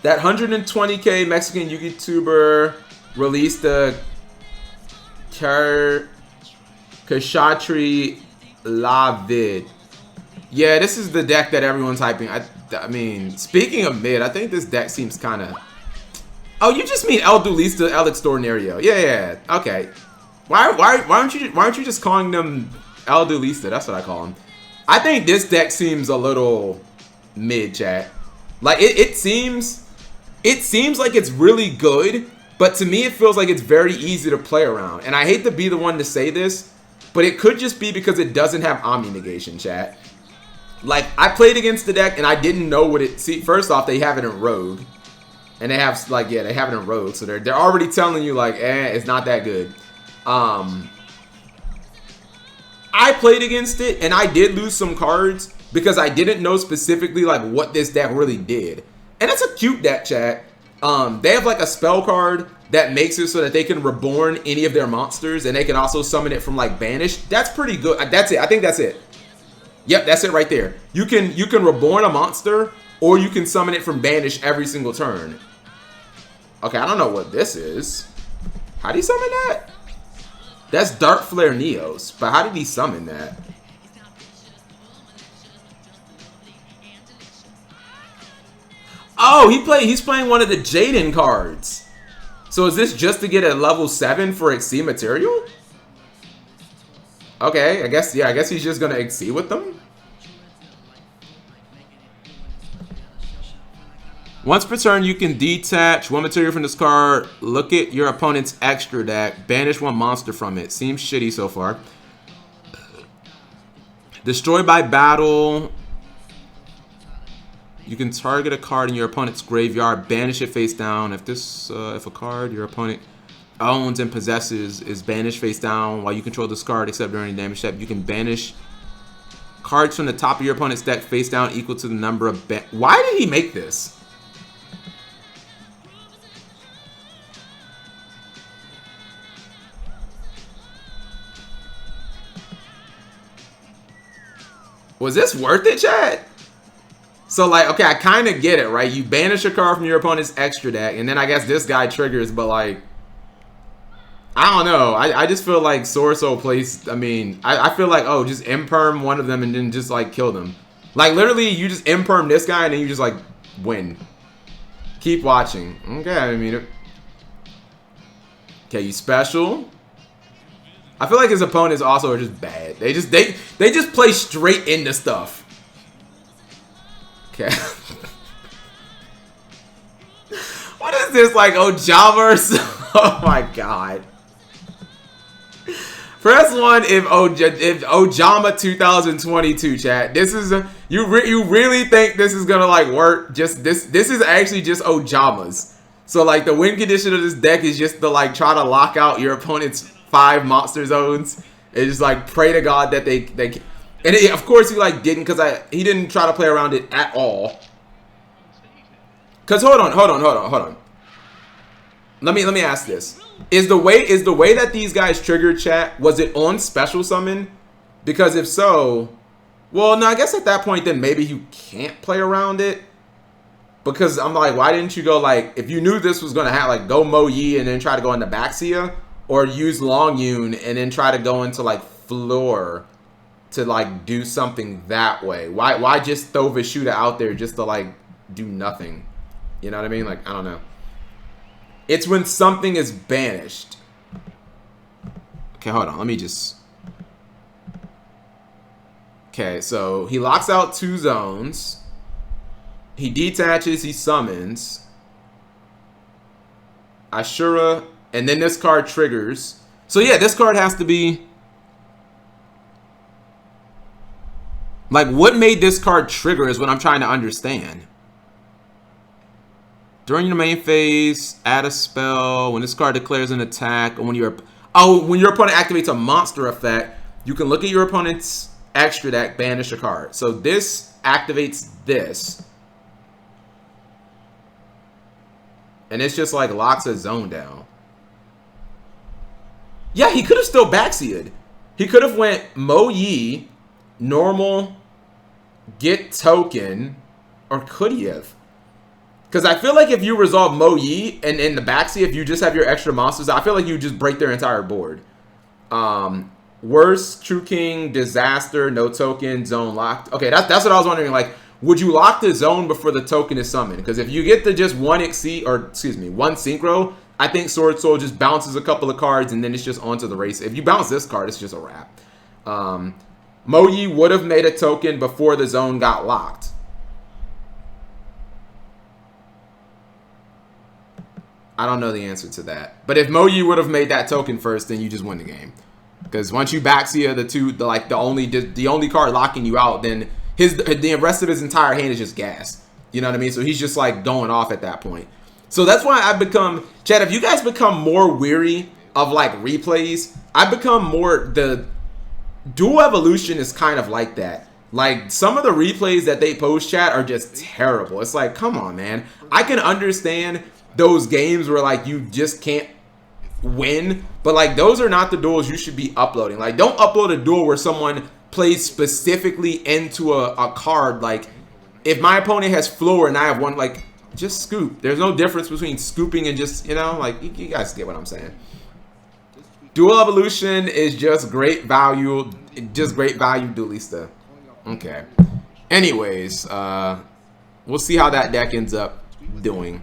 That 120K Mexican YouTuber released the Kshatri La Vid. Yeah, this is the deck that everyone's hyping. I mean, speaking of mid, I think this deck seems kind of... Oh, you just mean El Duelista El Extraordinario. Yeah, okay. Why aren't you just calling them El Duelista? That's what I call them. I think this deck seems a little mid, chat. Like it seems like it's really good, but to me it feels like it's very easy to play around. And I hate to be the one to say this, but it could just be because it doesn't have Omni Negation, chat. Like, I played against the deck and I didn't know what it... See, first off, they have it in Rogue. And they have, like, yeah, they have it in Rogue. So they're already telling you, like, it's not that good. I played against it and I did lose some cards because I didn't know specifically, like, what this deck really did. And it's a cute deck, chat. They have, like, a spell card that makes it so that they can reborn any of their monsters. And they can also summon it from, like, Banish. That's pretty good. That's it. I think that's it. Yep, that's it right there. You can reborn a monster, or you can summon it from Banish every single turn. Okay, I don't know what this is. How do you summon that? That's Dark Flare Neos, but how did he summon that? Oh, he's playing one of the Jaden cards. So is this just to get a level 7 for Exceed material? Okay, I guess he's just gonna Exceed with them. Once per turn, you can detach one material from this card, look at your opponent's extra deck, banish one monster from it. Seems shitty so far. Destroy by battle. You can target a card in your opponent's graveyard, banish it face down. If a card your opponent owns and possesses is banished face down while you control this card except during a damage step, you can banish cards from the top of your opponent's deck face down equal to the number of Why did he make this? Was this worth it, chat? So, like, okay, I kind of get it, right? You banish a card from your opponent's extra deck, and then I guess this guy triggers, but, like, I don't know. I just feel like Sorso plays... I mean, I feel like, oh, just imperm one of them and then just, like, kill them. Like, literally, you just imperm this guy and then you just, like, win. Keep watching. Okay, I mean... Okay, you special. I feel like his opponents also are just bad. They just play straight into stuff. Okay. What is this, like, Ojama or something? Oh my god. Press 1 if Ojama 2022, chat. This is you really think this is gonna, like, work? Just this is actually just Ojamas. So, like, the win condition of this deck is just to, like, try to lock out your opponent's 5 monster zones and just, like, pray to God that they and it, of course he, like, didn't, because he didn't try to play around it at all. Cause hold on. Let me ask this. Is the way that these guys triggered, chat, was it on special summon? Because if so, well, no, I guess at that point then maybe you can't play around it. Because I'm like, why didn't you go, like, if you knew this was gonna have, like, go Mo Yi and then try to go into Baxia, or use Long Yun and then try to go into, like, Floor to, like, do something that way? Why just throw Vishuda out there just to, like, do nothing? You know what I mean? Like, I don't know. It's when something is banished. Okay, hold on. Let me just... Okay, so he locks out 2 zones. He detaches, he summons. Ashura, and then this card triggers. So yeah, this card has to be... Like, what made this card trigger is what I'm trying to understand. During your main phase, add a spell. When this card declares an attack, or when your opponent activates a monster effect, you can look at your opponent's extra deck, banish a card. So this activates this. And it's just like locks a zone down. Yeah, he could have still Baxia'd. He could have went Mo Yi, normal, get token, or could he have? Because I feel like if you resolve Mo Yi and in the backseat, if you just have your extra monsters, I feel like you just break their entire board. Worst, True King, Disaster, no token, zone locked. Okay, that's what I was wondering. Like, would you lock the zone before the token is summoned? Because if you get the just one exceed, or excuse me, one synchro, I think Sword Soul just bounces a couple of cards and then it's just onto the race. If you bounce this card, it's just a wrap. Mo Yi would have made a token before the zone got locked. I don't know the answer to that. But if Mo Yi would have made that token first, then you just win the game. Because once you backseal the only card locking you out, then the rest of his entire hand is just gas. You know what I mean? So he's just like going off at that point. So that's why I've become, Chad, if you guys become more weary of like replays, I've become more, the Dual Evolution is kind of like that. Like some of the replays that they post, chat, are just terrible. It's like, come on, man. I can understand those games where like you just can't win, but like those are not the duels you should be uploading. Like don't upload a duel where someone plays specifically into a card. Like if my opponent has floor and I have one, like just scoop. There's no difference between scooping and just, you know, like you guys get what I'm saying. Dual Evolution is just great value, Duelista. Okay. Anyways, we'll see how that deck ends up doing.